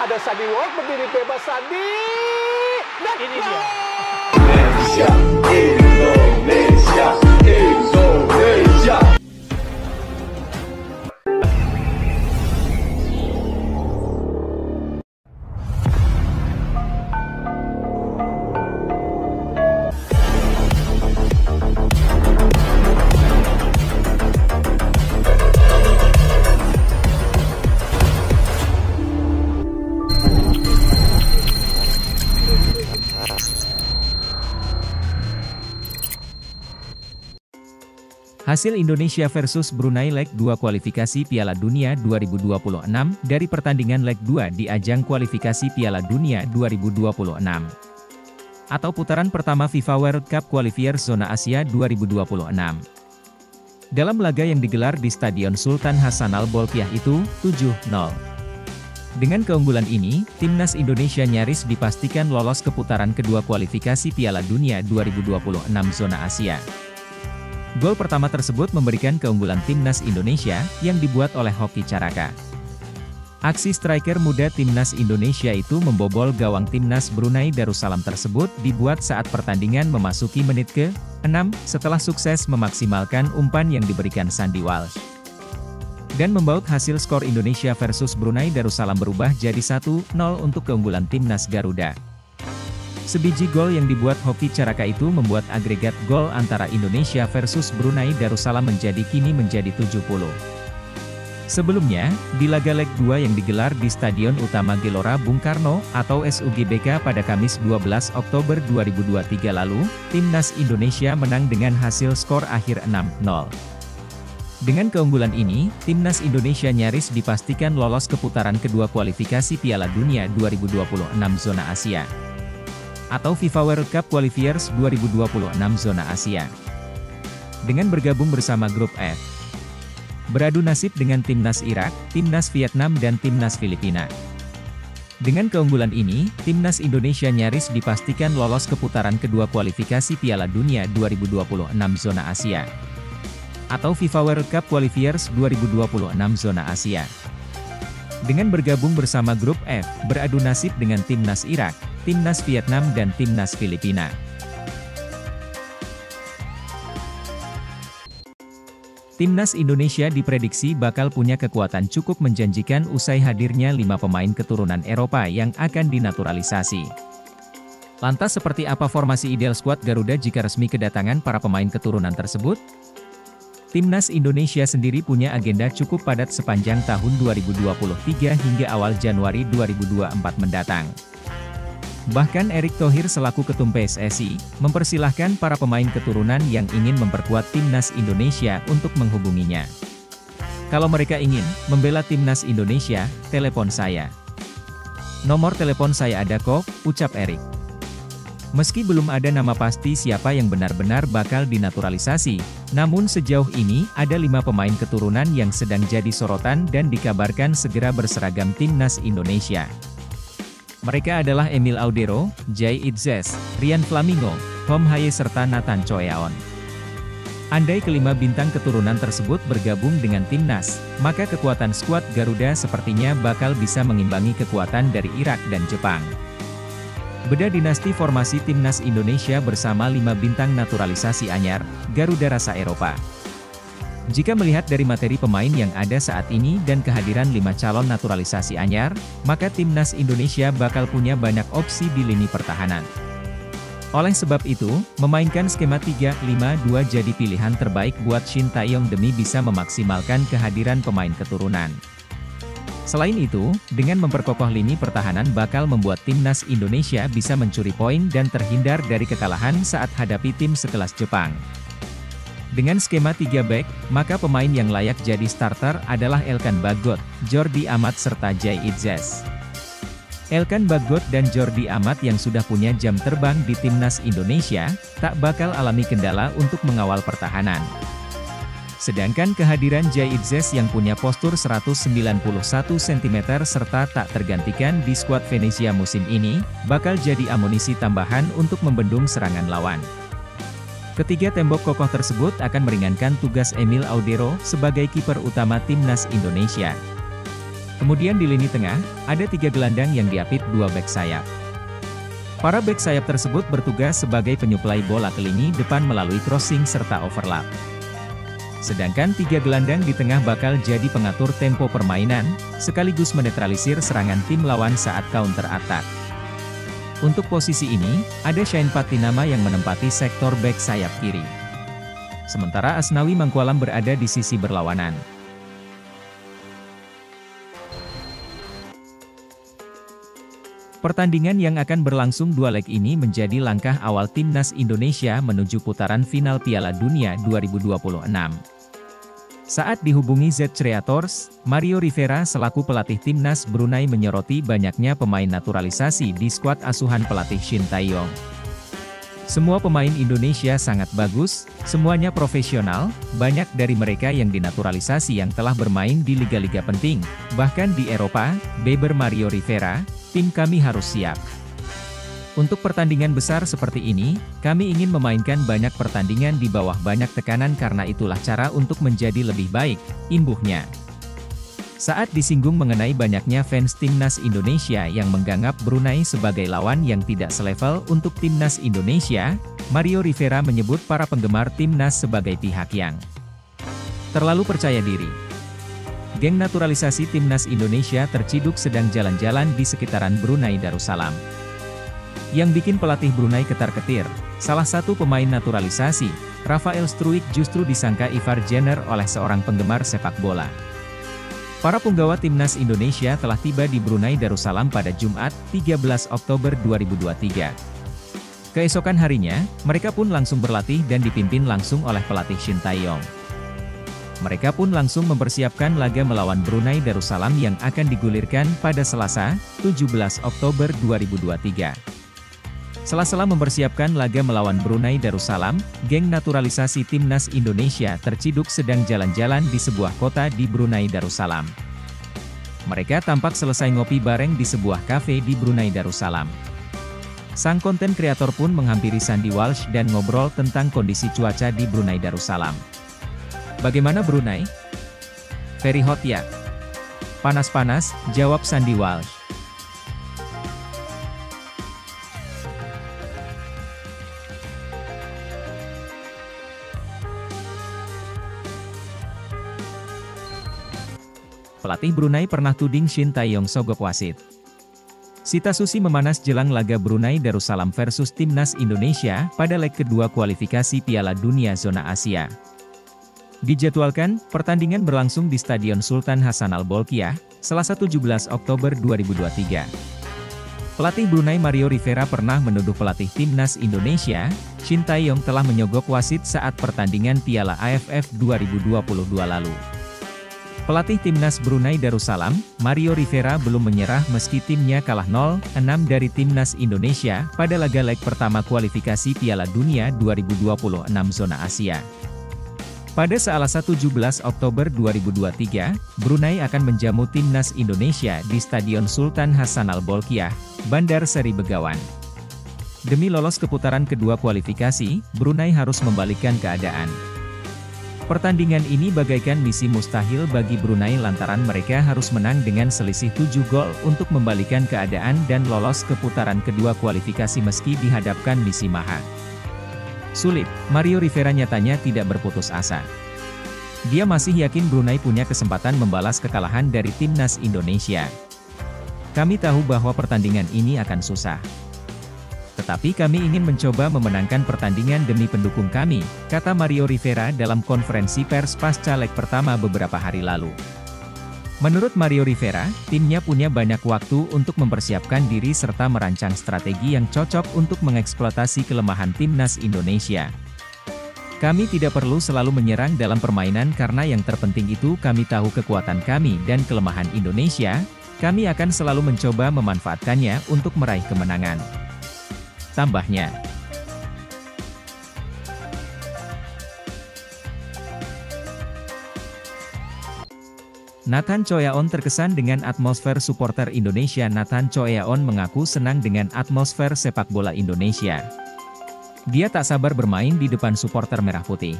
Ada Sandi Walk berdiri bebas Sandi. Dan Ini dia. Indonesia, Indonesia, Indonesia. Hasil Indonesia versus Brunei Leg 2 kualifikasi Piala Dunia 2026 dari pertandingan Leg 2 di ajang kualifikasi Piala Dunia 2026. Atau putaran pertama FIFA World Cup Qualifiers Zona Asia 2026. Dalam laga yang digelar di Stadion Sultan Hassanal Bolkiah itu, 7-0. Dengan keunggulan ini, Timnas Indonesia nyaris dipastikan lolos ke putaran kedua kualifikasi Piala Dunia 2026 Zona Asia. Gol pertama tersebut memberikan keunggulan Timnas Indonesia, yang dibuat oleh Hoki Caraka. Aksi striker muda Timnas Indonesia itu membobol gawang Timnas Brunei Darussalam tersebut dibuat saat pertandingan memasuki menit ke-6, setelah sukses memaksimalkan umpan yang diberikan Sandi Walsh. Dan membaut hasil skor Indonesia versus Brunei Darussalam berubah jadi 1-0 untuk keunggulan Timnas Garuda. Sebiji gol yang dibuat Hoki Caraka itu membuat agregat gol antara Indonesia versus Brunei Darussalam kini menjadi 70. Sebelumnya, di laga leg 2 yang digelar di Stadion Utama Gelora Bung Karno, atau SUGBK pada Kamis 12 Oktober 2023 lalu, Timnas Indonesia menang dengan hasil skor akhir 6-0. Dengan keunggulan ini, Timnas Indonesia nyaris dipastikan lolos ke putaran kedua kualifikasi Piala Dunia 2026 Zona Asia. Atau FIFA World Cup Qualifiers 2026 Zona Asia. Dengan bergabung bersama grup F. Beradu nasib dengan Timnas Irak, Timnas Vietnam dan Timnas Filipina. Dengan keunggulan ini, Timnas Indonesia nyaris dipastikan lolos ke putaran kedua kualifikasi Piala Dunia 2026 Zona Asia. Atau FIFA World Cup Qualifiers 2026 Zona Asia. Dengan bergabung bersama grup F, beradu nasib dengan Timnas Irak, Timnas Vietnam dan Timnas Filipina. Timnas Indonesia diprediksi bakal punya kekuatan cukup menjanjikan usai hadirnya 5 pemain keturunan Eropa yang akan dinaturalisasi. Lantas seperti apa formasi ideal skuad Garuda jika resmi kedatangan para pemain keturunan tersebut? Timnas Indonesia sendiri punya agenda cukup padat sepanjang tahun 2023 hingga awal Januari 2024 mendatang. Bahkan Erick Thohir selaku Ketum PSSI, mempersilahkan para pemain keturunan yang ingin memperkuat Timnas Indonesia untuk menghubunginya. Kalau mereka ingin membela Timnas Indonesia, telepon saya. Nomor telepon saya ada kok, ucap Erick. Meski belum ada nama pasti siapa yang benar-benar bakal dinaturalisasi, namun sejauh ini ada 5 pemain keturunan yang sedang jadi sorotan dan dikabarkan segera berseragam Timnas Indonesia. Mereka adalah Emil Audero, Jay Itzes, Rian Flamingo, Hom Haye serta Nathan Choeaon. Andai kelima bintang keturunan tersebut bergabung dengan Timnas, maka kekuatan skuad Garuda sepertinya bakal bisa mengimbangi kekuatan dari Irak dan Jepang. Bedah dinasti formasi Timnas Indonesia bersama 5 bintang naturalisasi anyar, Garuda rasa Eropa. Jika melihat dari materi pemain yang ada saat ini dan kehadiran 5 calon naturalisasi anyar, maka Timnas Indonesia bakal punya banyak opsi di lini pertahanan. Oleh sebab itu, memainkan skema 3-5-2 jadi pilihan terbaik buat Shin Tae-yong demi bisa memaksimalkan kehadiran pemain keturunan. Selain itu, dengan memperkokoh lini pertahanan bakal membuat Timnas Indonesia bisa mencuri poin dan terhindar dari kekalahan saat hadapi tim sekelas Jepang. Dengan skema 3 back, maka pemain yang layak jadi starter adalah Elkan Bagot, Jordi Amat serta Jay Itzes. Elkan Bagot dan Jordi Amat yang sudah punya jam terbang di Timnas Indonesia, tak bakal alami kendala untuk mengawal pertahanan. Sedangkan kehadiran Jay Itzes yang punya postur 191 cm serta tak tergantikan di skuad Venezia musim ini, bakal jadi amunisi tambahan untuk membendung serangan lawan. Ketiga tembok kokoh tersebut akan meringankan tugas Emil Audero sebagai kiper utama Timnas Indonesia. Kemudian di lini tengah, ada 3 gelandang yang diapit 2 bek sayap. Para bek sayap tersebut bertugas sebagai penyuplai bola ke lini depan melalui crossing serta overlap. Sedangkan 3 gelandang di tengah bakal jadi pengatur tempo permainan, sekaligus menetralisir serangan tim lawan saat counter attack. Untuk posisi ini, ada Shane Patinama yang menempati sektor bek sayap kiri. Sementara Asnawi Mangkualam berada di sisi berlawanan. Pertandingan yang akan berlangsung 2 leg ini menjadi langkah awal timnas Indonesia menuju putaran final Piala Dunia 2026. Saat dihubungi Z Creators, Mario Rivera selaku pelatih timnas Brunei menyoroti banyaknya pemain naturalisasi di skuad asuhan pelatih Shin Tae-yong. Semua pemain Indonesia sangat bagus, semuanya profesional, banyak dari mereka yang dinaturalisasi yang telah bermain di liga-liga penting, bahkan di Eropa, beber Mario Rivera, tim kami harus siap. Untuk pertandingan besar seperti ini, kami ingin memainkan banyak pertandingan di bawah banyak tekanan karena itulah cara untuk menjadi lebih baik, imbuhnya. Saat disinggung mengenai banyaknya fans timnas Indonesia yang menganggap Brunei sebagai lawan yang tidak selevel untuk timnas Indonesia, Mario Rivera menyebut para penggemar timnas sebagai pihak yang terlalu percaya diri. Geng naturalisasi timnas Indonesia terciduk sedang jalan-jalan di sekitaran Brunei Darussalam. Yang bikin pelatih Brunei ketar-ketir, salah satu pemain naturalisasi, Rafael Struijk justru disangka Ivar Jenner oleh seorang penggemar sepak bola. Para punggawa timnas Indonesia telah tiba di Brunei Darussalam pada Jumat, 13 Oktober 2023. Keesokan harinya, mereka pun langsung berlatih dan dipimpin langsung oleh pelatih Shin Tae-yong. Mereka pun langsung mempersiapkan laga melawan Brunei Darussalam yang akan digulirkan pada Selasa, 17 Oktober 2023. Sela-sela mempersiapkan laga melawan Brunei Darussalam, geng naturalisasi timnas Indonesia terciduk sedang jalan-jalan di sebuah kota di Brunei Darussalam. Mereka tampak selesai ngopi bareng di sebuah kafe di Brunei Darussalam. Sang konten kreator pun menghampiri Sandy Walsh dan ngobrol tentang kondisi cuaca di Brunei Darussalam. Bagaimana Brunei? Very hot ya? Panas-panas, jawab Sandy Walsh. Pelatih Brunei pernah tuding Shin Tae-yong sogok wasit. Sita Susi memanas jelang laga Brunei Darussalam versus Timnas Indonesia pada leg kedua kualifikasi Piala Dunia Zona Asia. Dijadwalkan, pertandingan berlangsung di Stadion Sultan Hassanal Bolkiah, Selasa 17 Oktober 2023. Pelatih Brunei Mario Rivera pernah menuduh pelatih Timnas Indonesia, Shin Tae-yong telah menyogok wasit saat pertandingan Piala AFF 2022 lalu. Pelatih Timnas Brunei Darussalam, Mario Rivera belum menyerah meski timnya kalah 0-6 dari Timnas Indonesia pada laga leg pertama kualifikasi Piala Dunia 2026 Zona Asia. Pada Selasa 17 Oktober 2023, Brunei akan menjamu Timnas Indonesia di Stadion Sultan Hassanal Bolkiah, Bandar Seri Begawan. Demi lolos ke putaran kedua kualifikasi, Brunei harus membalikkan keadaan. Pertandingan ini bagaikan misi mustahil bagi Brunei lantaran mereka harus menang dengan selisih 7 gol untuk membalikan keadaan dan lolos ke putaran kedua kualifikasi meski dihadapkan misi maha sulit. Mario Rivera nyatanya tidak berputus asa. Dia masih yakin Brunei punya kesempatan membalas kekalahan dari Timnas Indonesia. Kami tahu bahwa pertandingan ini akan susah. Tetapi kami ingin mencoba memenangkan pertandingan demi pendukung kami, kata Mario Rivera dalam konferensi pers pasca leg pertama beberapa hari lalu. Menurut Mario Rivera, timnya punya banyak waktu untuk mempersiapkan diri serta merancang strategi yang cocok untuk mengeksploitasi kelemahan Timnas Indonesia. Kami tidak perlu selalu menyerang dalam permainan karena yang terpenting itu kami tahu kekuatan kami dan kelemahan Indonesia, kami akan selalu mencoba memanfaatkannya untuk meraih kemenangan. Tambahnya. Nathan Choeaon terkesan dengan atmosfer supporter Indonesia. Nathan Choeaon mengaku senang dengan atmosfer sepak bola Indonesia. Dia tak sabar bermain di depan supporter merah putih.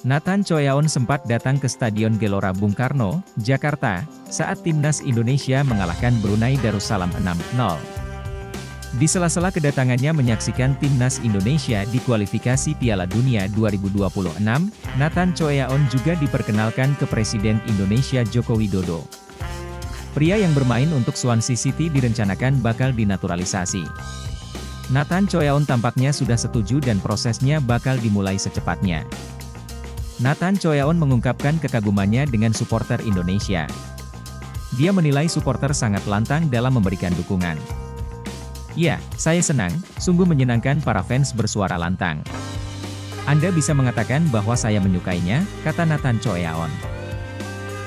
Nathan Choyaon sempat datang ke Stadion Gelora Bung Karno, Jakarta, saat timnas Indonesia mengalahkan Brunei Darussalam 6-0. Di sela-sela kedatangannya menyaksikan timnas Indonesia di kualifikasi Piala Dunia 2026, Nathan Choyaon juga diperkenalkan ke Presiden Indonesia Joko Widodo. Pria yang bermain untuk Swansea City direncanakan bakal dinaturalisasi. Nathan Choyaon tampaknya sudah setuju dan prosesnya bakal dimulai secepatnya. Nathan Choyaon mengungkapkan kekagumannya dengan supporter Indonesia. Dia menilai supporter sangat lantang dalam memberikan dukungan. Ya, saya senang, sungguh menyenangkan para fans bersuara lantang. Anda bisa mengatakan bahwa saya menyukainya, kata Nathan Choyaon.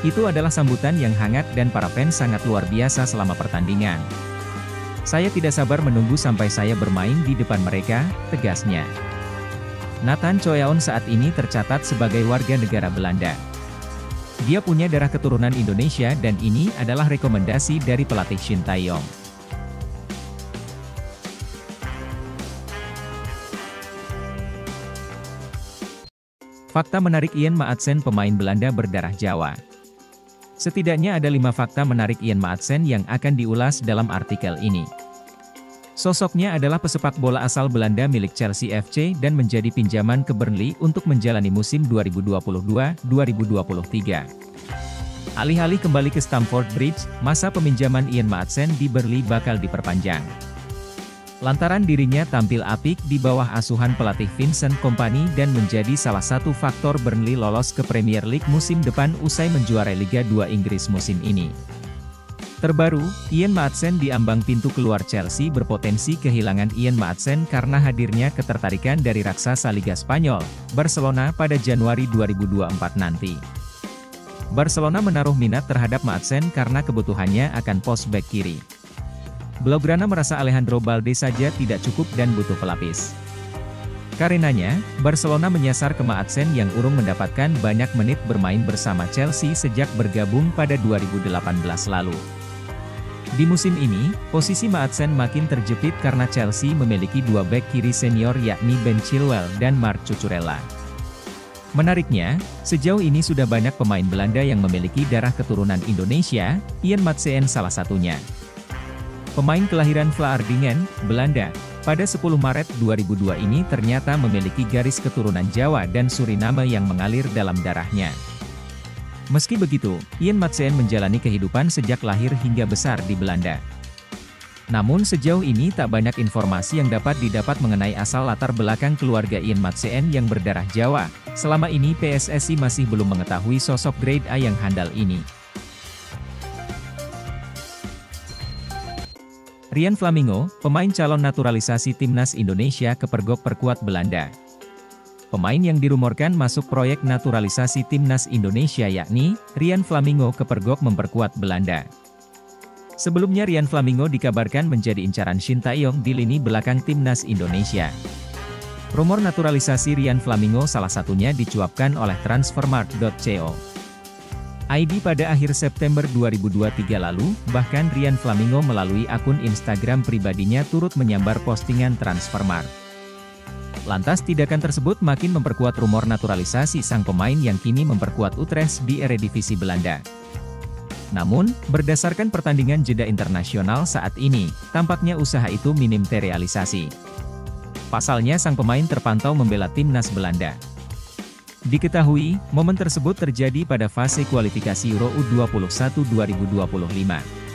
Itu adalah sambutan yang hangat dan para fans sangat luar biasa selama pertandingan. Saya tidak sabar menunggu sampai saya bermain di depan mereka, tegasnya. Nathan Choyaon saat ini tercatat sebagai warga negara Belanda. Dia punya darah keturunan Indonesia dan ini adalah rekomendasi dari pelatih Shin Tae-yong. Fakta menarik Ian Maatsen pemain Belanda berdarah Jawa. Setidaknya ada 5 fakta menarik Ian Maatsen yang akan diulas dalam artikel ini. Sosoknya adalah pesepak bola asal Belanda milik Chelsea FC dan menjadi pinjaman ke Burnley untuk menjalani musim 2022-2023. Alih-alih kembali ke Stamford Bridge, masa peminjaman Ian Maatsen di Burnley bakal diperpanjang. Lantaran dirinya tampil apik di bawah asuhan pelatih Vincent Kompany dan menjadi salah satu faktor Burnley lolos ke Premier League musim depan usai menjuarai Liga 2 Inggris musim ini. Terbaru, Ian Maatsen di ambang pintu keluar Chelsea berpotensi kehilangan Ian Maatsen karena hadirnya ketertarikan dari raksasa Liga Spanyol, Barcelona pada Januari 2024 nanti. Barcelona menaruh minat terhadap Maatsen karena kebutuhannya akan pos bek kiri. Blaugrana merasa Alejandro Balde saja tidak cukup dan butuh pelapis. Karenanya, Barcelona menyasar ke Maatsen yang urung mendapatkan banyak menit bermain bersama Chelsea sejak bergabung pada 2018 lalu. Di musim ini, posisi Maatsen makin terjepit karena Chelsea memiliki 2 bek kiri senior yakni Ben Chilwell dan Marc Cucurella. Menariknya, sejauh ini sudah banyak pemain Belanda yang memiliki darah keturunan Indonesia, Ian Maatsen salah satunya. Pemain kelahiran Vlaardingen, Belanda, pada 10 Maret 2002 ini ternyata memiliki garis keturunan Jawa dan Suriname yang mengalir dalam darahnya. Meski begitu, Ian Maatsen menjalani kehidupan sejak lahir hingga besar di Belanda. Namun sejauh ini tak banyak informasi yang dapat didapat mengenai asal latar belakang keluarga Ian Maatsen yang berdarah Jawa. Selama ini PSSI masih belum mengetahui sosok grade A yang handal ini. Rian Flamingo, pemain calon naturalisasi timnas Indonesia kepergok perkuat Belanda. Pemain yang dirumorkan masuk proyek naturalisasi timnas Indonesia yakni Rian Flamingo kepergok memperkuat Belanda. Sebelumnya Rian Flamingo dikabarkan menjadi incaran Shin Tae-yong di lini belakang timnas Indonesia. Rumor naturalisasi Rian Flamingo salah satunya dicuapkan oleh Transfermarkt.co. ID pada akhir September 2023 lalu, bahkan Rian Flamingo melalui akun Instagram pribadinya turut menyambar postingan Transfermarkt. Lantas tindakan tersebut makin memperkuat rumor naturalisasi sang pemain yang kini memperkuat Utrecht di Eredivisie Belanda. Namun, berdasarkan pertandingan jeda internasional saat ini, tampaknya usaha itu minim terrealisasi. Pasalnya sang pemain terpantau membela timnas Belanda. Diketahui, momen tersebut terjadi pada fase kualifikasi Euro U21 2025.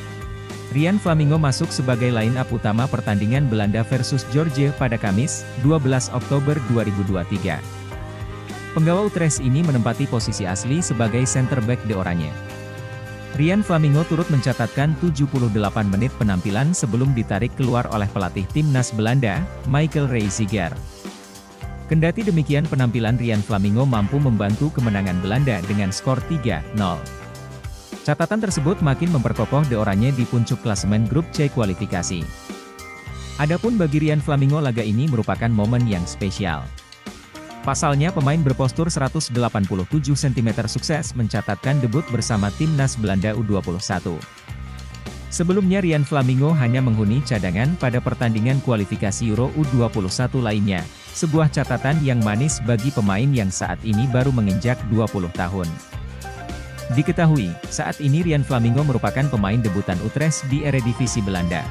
Rian Flamingo masuk sebagai line-up utama pertandingan Belanda versus Georgia pada Kamis, 12 Oktober 2023. Penggawa Utrecht ini menempati posisi asli sebagai center back de Oranje. Rian Flamingo turut mencatatkan 78 menit penampilan sebelum ditarik keluar oleh pelatih timnas Belanda, Michael Reiziger. Kendati demikian penampilan Rian Flamingo mampu membantu kemenangan Belanda dengan skor 3-0. Catatan tersebut makin memperkokoh de Oranje di puncak klasemen grup C kualifikasi. Adapun bagi Rian Flamingo laga ini merupakan momen yang spesial. Pasalnya pemain berpostur 187 cm sukses mencatatkan debut bersama timnas Belanda U21. Sebelumnya Ryan Flamingo hanya menghuni cadangan pada pertandingan kualifikasi Euro U21 lainnya, sebuah catatan yang manis bagi pemain yang saat ini baru menginjak 20 tahun. Diketahui, saat ini Ryan Flamingo merupakan pemain debutan Utrecht di Eredivisie Belanda.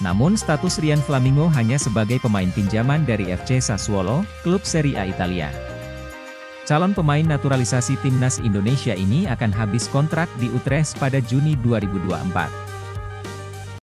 Namun status Ryan Flamingo hanya sebagai pemain pinjaman dari FC Sassuolo, klub Serie A Italia. Calon pemain naturalisasi timnas Indonesia ini akan habis kontrak di Utrecht pada Juni 2024.